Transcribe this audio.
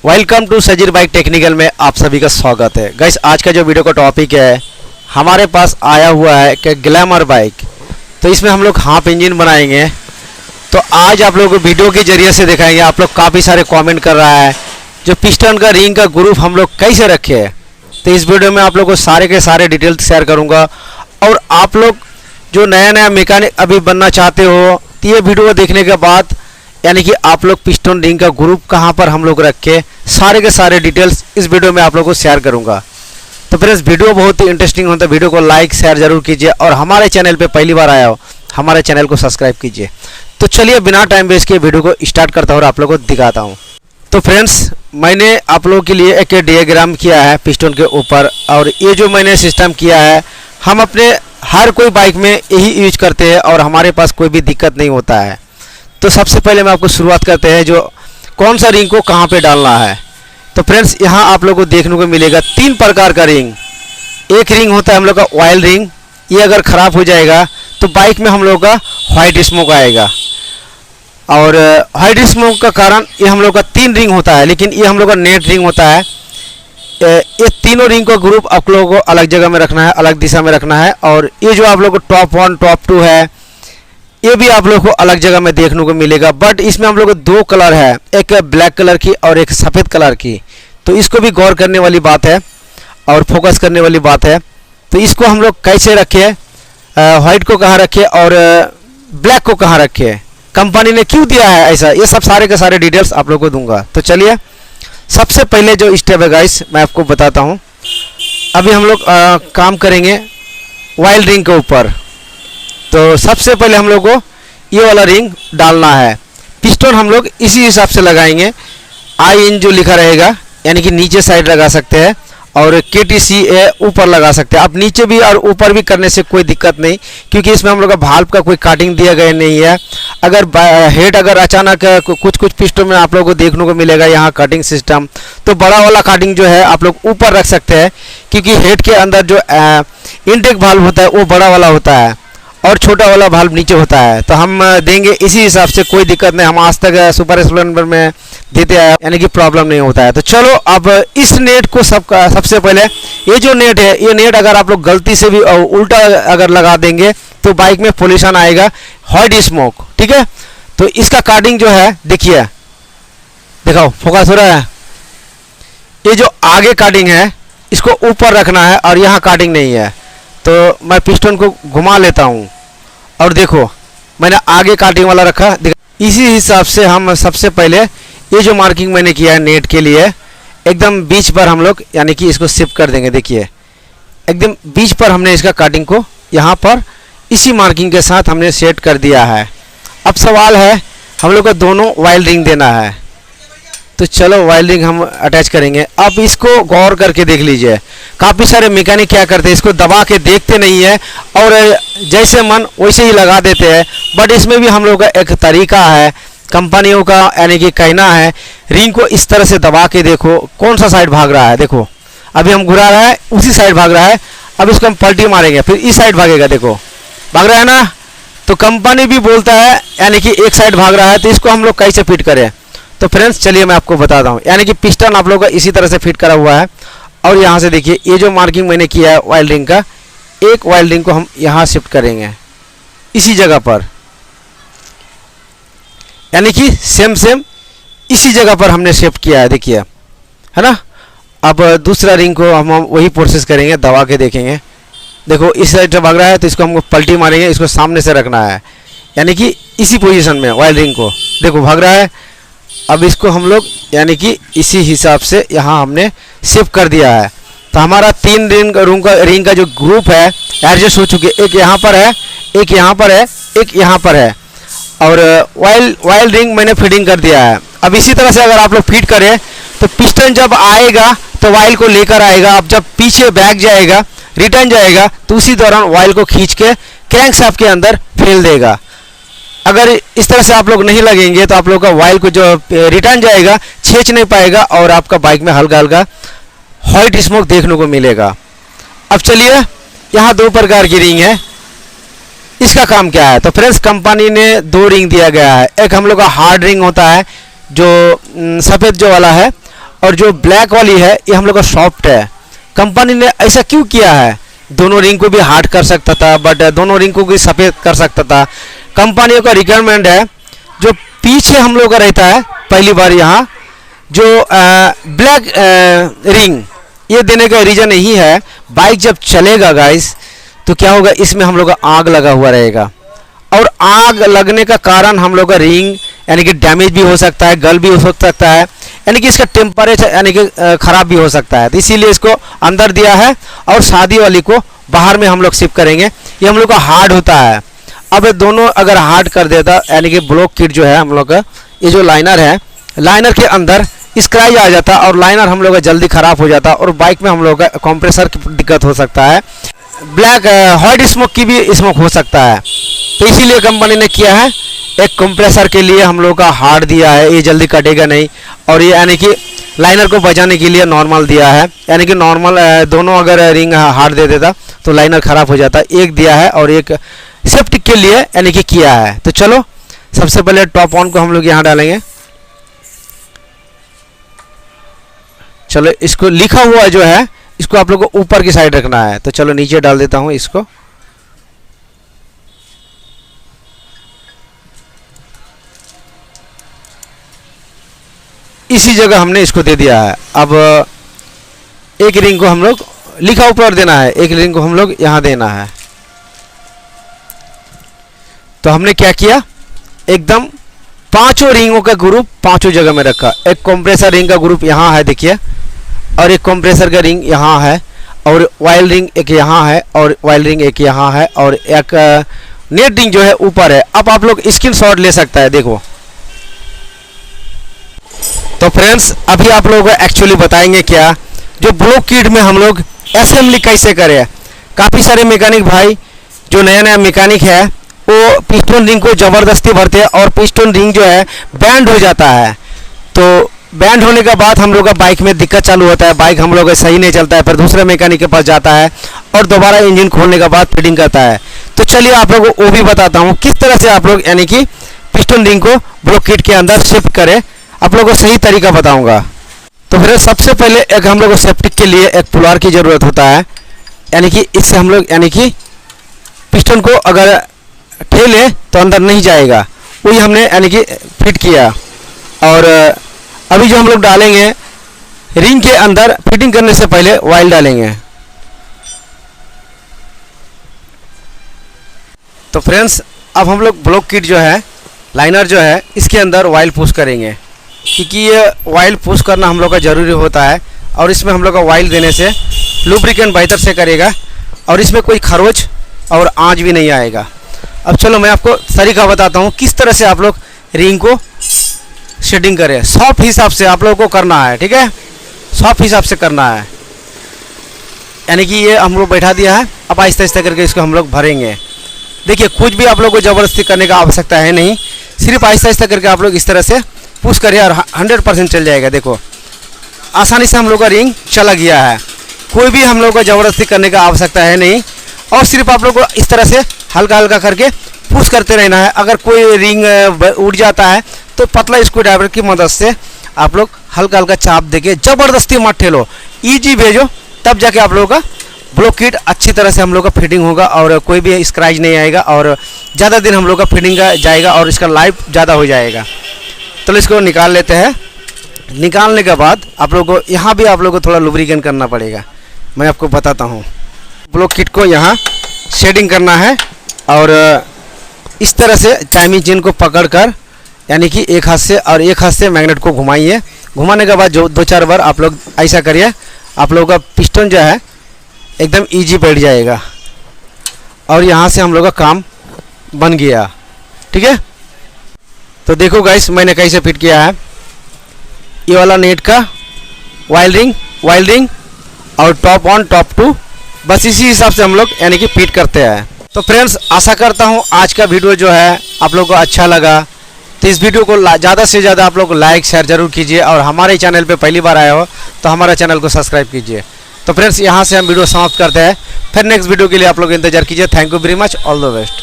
Welcome to Sajeer bike technical में आप सभी का स्वागत है। गाइस आज का जो वीडियो का टॉपिक है, हमारे पास आया हुआ है कि ग्लैमर बाइक। तो इसमें हम लोग हाफ इंजन बनाएंगे। तो आज आप लोगों को वीडियो के जरिए से दिखाएंगे। आप लोग काफ़ी सारे कमेंट कर रहा है जो पिस्टन का रिंग का ग्रुप हम लोग कैसे रखे है। तो इस वीडियो में आप लोग को सारे के सारे डिटेल्स शेयर करूँगा। और आप लोग जो नया नया मैकेनिक अभी बनना चाहते हो, तो ये वीडियो देखने के बाद यानी कि आप लोग पिस्टन रिंग का ग्रुप कहाँ पर हम लोग रखे, सारे के सारे डिटेल्स इस वीडियो में आप लोगों को शेयर करूंगा। तो फ्रेंड्स वीडियो बहुत ही इंटरेस्टिंग होता है। वीडियो को लाइक शेयर जरूर कीजिए और हमारे चैनल पे पहली बार आया हो हमारे चैनल को सब्सक्राइब कीजिए। तो चलिए बिना टाइम वेस्ट किए वीडियो को स्टार्ट करता हूँ और आप लोगों को दिखाता हूँ। तो फ्रेंड्स मैंने आप लोगों के लिए एक डायग्राम किया है पिस्टन के ऊपर, और ये जो मैंने सिस्टम किया है हम अपने हर कोई बाइक में यही यूज करते हैं और हमारे पास कोई भी दिक्कत नहीं होता है। तो सबसे पहले मैं आपको शुरुआत करते हैं जो कौन सा रिंग को कहाँ पे डालना है। तो फ्रेंड्स यहाँ आप लोगों को देखने को मिलेगा 3 प्रकार का रिंग। एक रिंग होता है हम लोग का ऑयल रिंग, ये अगर ख़राब हो जाएगा तो बाइक में हम लोग का वाइट स्मोक आएगा। और वाइट स्मोक का कारण ये हम लोग का 3 रिंग होता है, लेकिन ये हम लोग का नेट रिंग होता है। ये तीनों रिंग का ग्रुप आप लोगों को अलग जगह में रखना है, अलग दिशा में रखना है। और ये जो आप लोग को टॉप 1 टॉप 2 है, ये भी आप लोग को अलग जगह में देखने को मिलेगा। बट इसमें हम लोग को 2 कलर है, एक ब्लैक कलर की और एक सफ़ेद कलर की। तो इसको भी गौर करने वाली बात है और फोकस करने वाली बात है। तो इसको हम लोग कैसे रखें, वाइट को कहाँ रखें और ब्लैक को कहाँ रखें, कंपनी ने क्यों दिया है ऐसा, ये सब सारे के सारे डिटेल्स आप लोग को दूंगा। तो चलिए सबसे पहले जो स्टेप है गाइस मैं आपको बताता हूँ। अभी हम लोग काम करेंगे ऑयल रिंग के ऊपर। तो सबसे पहले हम लोग को ये वाला रिंग डालना है। पिस्टन हम लोग इसी हिसाब से लगाएंगे। आई इन जो लिखा रहेगा यानी कि नीचे साइड लगा सकते हैं और KTCA ऊपर लगा सकते हैं। आप नीचे भी और ऊपर भी करने से कोई दिक्कत नहीं, क्योंकि इसमें हम लोग का भाल्व का कोई काटिंग दिया गया नहीं है। अगर हेड अगर अचानक कुछ पिस्टन में आप लोगों को देखने को मिलेगा यहाँ कटिंग सिस्टम, तो बड़ा वाला काटिंग जो है आप लोग ऊपर रख सकते हैं, क्योंकि हेड के अंदर जो इनटेक भाल्व होता है वो बड़ा वाला होता है और छोटा वाला भाल्व नीचे होता है। तो हम देंगे इसी हिसाब से, कोई दिक्कत नहीं। हम आज तक सुपर स्प्लेंडर में देते हैं, यानी कि प्रॉब्लम नहीं होता है। तो चलो अब इस नेट को सबसे पहले ये जो नेट है, ये नेट अगर आप लोग गलती से भी उल्टा अगर लगा देंगे तो बाइक में पोल्यूशन आएगा, व्हाइट स्मोक। ठीक है, तो इसका काटिंग जो है देखिए, दिखाओ फोकस हो रहा है। ये जो आगे काटिंग है इसको ऊपर रखना है और यहाँ काटिंग नहीं है। तो मैं पिस्टन को घुमा लेता हूँ और देखो मैंने आगे काटिंग वाला रखा। इसी हिसाब से हम सबसे पहले ये जो मार्किंग मैंने किया है नेट के लिए, एकदम बीच पर हम लोग यानी कि इसको शिफ्ट कर देंगे। देखिए एकदम बीच पर हमने इसका काटिंग को यहाँ पर इसी मार्किंग के साथ हमने सेट कर दिया है। अब सवाल है हम लोग को दोनों ऑयल रिंग देना है। तो चलो ऑयल रिंग हम अटैच करेंगे। अब इसको गौर करके देख लीजिए, काफ़ी सारे मैकेनिक क्या करते हैं, इसको दबा के देखते नहीं है और जैसे मन वैसे ही लगा देते हैं। बट इसमें भी हम लोग का एक तरीका है कंपनियों का, यानी कि कहना है रिंग को इस तरह से दबा के देखो कौन सा साइड भाग रहा है। देखो अभी हम घुरा रहा है उसी साइड भाग रहा है। अब इसको हम पलटी मारेंगे फिर इस साइड भागेगा, देखो भाग रहा है ना। तो कंपनी भी बोलता है यानी कि एक साइड भाग रहा है। तो इसको हम लोग कैसे फिट करें, तो फ्रेंड्स चलिए मैं आपको बताता हूँ। यानी कि पिस्टन आप लोगों का इसी तरह से फिट करा हुआ है और यहाँ से देखिए ये जो मार्किंग मैंने किया है ऑयल रिंग का, एक ऑयल रिंग को हम यहाँ शिफ्ट करेंगे इसी जगह पर, यानी कि सेम इसी जगह पर हमने शिफ्ट किया है, देखिए है ना। अब दूसरा रिंग को हम वही प्रोसेस करेंगे, दबा के देखेंगे। देखो इस साइड से भाग रहा है तो इसको हमको पलटी मारेंगे, इसको सामने से रखना है यानी कि इसी पोजीशन में ऑयल रिंग को, देखो भाग रहा है। अब इसको हम लोग यानी कि इसी हिसाब से यहाँ हमने शिफ्ट कर दिया है। तो हमारा 3 रिंग का जो ग्रुप है एडजस्ट हो चुके, एक यहाँ पर है, एक यहाँ पर है, एक यहाँ पर है। और ऑयल रिंग मैंने फिटिंग कर दिया है। अब इसी तरह से अगर आप लोग फिट करें तो पिस्टन जब आएगा तो ऑयल को लेकर आएगा। अब जब पीछे बैक जाएगा, रिटर्न जाएगा, तो उसी दौरान ऑयल को खींच के क्रैंकशाफ्ट के अंदर फेल देगा। अगर इस तरह से आप लोग नहीं लगेंगे तो आप लोग का ऑयल को जो रिटर्न जाएगा खींच नहीं पाएगा और आपका बाइक में हल्का हल्का व्हाइट स्मोक देखने को मिलेगा। अब चलिए यहाँ 2 प्रकार की रिंग है, इसका काम क्या है। तो फ्रेंड्स कंपनी ने 2 रिंग दिया गया है। एक हम लोग का हार्ड रिंग होता है जो सफ़ेद जो वाला है, और जो ब्लैक वाली है ये हम लोग का सॉफ्ट है। कंपनी ने ऐसा क्यों किया है? दोनों रिंग को भी हार्ड कर सकता था, बट दोनों रिंग को भी सफ़ेद कर सकता था। कंपनियों का रिक्वायरमेंट है जो पीछे हम लोग का रहता है पहली बार यहाँ जो ब्लैक रिंग, ये देने का रीज़न यही है, बाइक जब चलेगा गाइस तो क्या होगा, इसमें हम लोग का आग लगा हुआ रहेगा और आग लगने का कारण हम लोग का रिंग यानी कि डैमेज भी हो सकता है, गल भी हो सकता है, यानी कि इसका टेम्परेचर यानी कि ख़राब भी हो सकता है। तो इसीलिए इसको अंदर दिया है और शादी वाली को बाहर में हम लोग शिफ्ट करेंगे। ये हम लोग का हार्ड होता है। अब दोनों अगर हार्ड कर देता यानी कि ब्लॉक किट जो है हम लोग का, ये जो लाइनर है, लाइनर के अंदर स्क्रैच आ जाता और लाइनर हम लोग का जल्दी ख़राब हो जाता और बाइक में हम लोग का कंप्रेसर की दिक्कत हो सकता है, ब्लैक हॉट स्मोक की भी स्मोक हो सकता है। तो इसीलिए कंपनी ने किया है एक कंप्रेसर के लिए हम लोग का हार्ड दिया है, ये जल्दी कटेगा नहीं। और ये यानी कि लाइनर को बचाने के लिए नॉर्मल दिया है, यानी कि नॉर्मल दोनों अगर रिंग हार्ड दे देता तो लाइनर ख़राब हो जाता। एक दिया है और एक सेफ्टी के लिए यानी कि किया है। तो चलो सबसे पहले टॉप ऑन को हम लोग यहाँ डालेंगे। चलो इसको लिखा हुआ जो है इसको आप लोग को ऊपर की साइड रखना है। तो चलो नीचे डाल देता हूँ इसको। इसी जगह हमने इसको दे दिया है। अब एक रिंग को हम लोग लिखा ऊपर देना है, एक रिंग को हम लोग यहाँ देना है। तो हमने क्या किया, एकदम पांचों रिंगों का ग्रुप पांचों जगह में रखा। एक कंप्रेसर रिंग का ग्रुप यहाँ है देखिए, और एक कंप्रेसर का रिंग यहाँ है, और वाइल्ड रिंग एक यहाँ है, और वाइल्ड रिंग एक यहाँ है, और एक नेट रिंग जो है ऊपर है। अब आप लोग स्क्रीनशॉट ले सकता है, देखो। तो फ्रेंड्स अभी आप लोगों को एक्चुअली बताएंगे क्या, जो ब्लॉक किट में हम लोग असेंबली कैसे करें। काफ़ी सारे मैकेनिक भाई जो नया नया मैकेनिक है वो पिस्टन रिंग को ज़बरदस्ती भरते हैं और पिस्टन रिंग जो है बैंड हो जाता है। तो बैंड होने के बाद हम लोग का बाइक में दिक्कत चालू होता है, बाइक हम लोग का सही नहीं चलता है, फिर दूसरे मैकेनिक के पास जाता है और दोबारा इंजन खोलने के बाद फिटिंग करता है। तो चलिए आप लोगों को वो भी बताता हूँ किस तरह से आप लोग यानी कि पिस्टन रिंग को ब्लॉक किट के अंदर शिफ्ट करें, आप लोगों को सही तरीका बताऊंगा। तो फिर सबसे पहले एक हम लोग को सेफ्टी के लिए एक पुलार की ज़रूरत होता है, यानी कि इससे हम लोग यानी कि पिस्टन को अगर ठेले तो अंदर नहीं जाएगा, वही हमने यानी कि फिट किया। और अभी जो हम लोग डालेंगे रिंग के अंदर, फिटिंग करने से पहले ऑयल डालेंगे। तो फ्रेंड्स अब हम लोग ब्लॉक किट जो है, लाइनर जो है, इसके अंदर ऑयल पुश करेंगे, क्योंकि ये ऑयल पुश करना हम लोग का ज़रूरी होता है। और इसमें हम लोग का ऑयल देने से लुब्रिकेंट बेहतर से करेगा और इसमें कोई खरोच और आंच भी नहीं आएगा। अब चलो मैं आपको तरीका बताता हूँ किस तरह से आप लोग रिंग को शेडिंग करें। सॉफ्ट हिसाब से आप लोगों को करना है, ठीक है, सॉफ्ट हिसाब से करना है। यानी कि ये हम लोग बैठा दिया है, अब आहिस्ता आहिस्ता करके इसको हम लोग भरेंगे। देखिए कुछ भी आप लोग को ज़बरदस्ती करने का आवश्यकता है नहीं, सिर्फ आहिस्ता आहिस्ता करके आप लोग इस तरह से पुश करिए और 100% चल जाएगा। देखो आसानी से हम लोग का रिंग चला गया है, कोई भी हम लोग को ज़बरदस्ती करने का आवश्यकता है नहीं, और सिर्फ आप लोग को इस तरह से हल्का हल्का करके पुश करते रहना है। अगर कोई रिंग उड़ जाता है तो पतला स्क्रू ड्राइवर की मदद से आप लोग हल्का हल्का चाप देके ज़बरदस्ती मत ठेलो, ईजी भेजो, तब जाके आप लोगों का ब्लॉक किट अच्छी तरह से हम लोग का फिटिंग होगा और कोई भी स्क्रैच नहीं आएगा और ज़्यादा दिन हम लोग का फिटिंग का जाएगा और इसका लाइफ ज़्यादा हो जाएगा। तो इसको निकाल लेते हैं। निकालने के बाद आप लोग को यहाँ भी आप लोग को थोड़ा लुब्रिकेंट करना पड़ेगा, मैं आपको बताता हूँ। ब्लॉक किट को यहाँ शेडिंग करना है और इस तरह से टाइमिंग चेन को पकड़कर यानी कि एक हाथ से और एक हाथ से मैग्नेट को घुमाइए। घुमाने के बाद जो 2-4 बार आप लोग ऐसा करिए, आप लोगों का पिस्टन जो है एकदम इजी बैठ जाएगा और यहाँ से हम लोग का काम बन गया, ठीक है। तो देखो गाइस मैंने कैसे फिट किया है। ये वाला नेट का वाइल्डिंग और टॉप ऑन टॉप टू, बस इसी हिसाब से हम लोग यानी कि फिट करते हैं। तो फ्रेंड्स आशा करता हूँ आज का वीडियो जो है आप लोगों को अच्छा लगा। तो इस वीडियो को ज़्यादा से ज़्यादा आप लोग लाइक शेयर जरूर कीजिए और हमारे चैनल पे पहली बार आए हो तो हमारा चैनल को सब्सक्राइब कीजिए। तो फ्रेंड्स यहाँ से हम वीडियो समाप्त करते हैं, फिर नेक्स्ट वीडियो के लिए आप लोग इंतजार कीजिए। Thank you very much, all the best.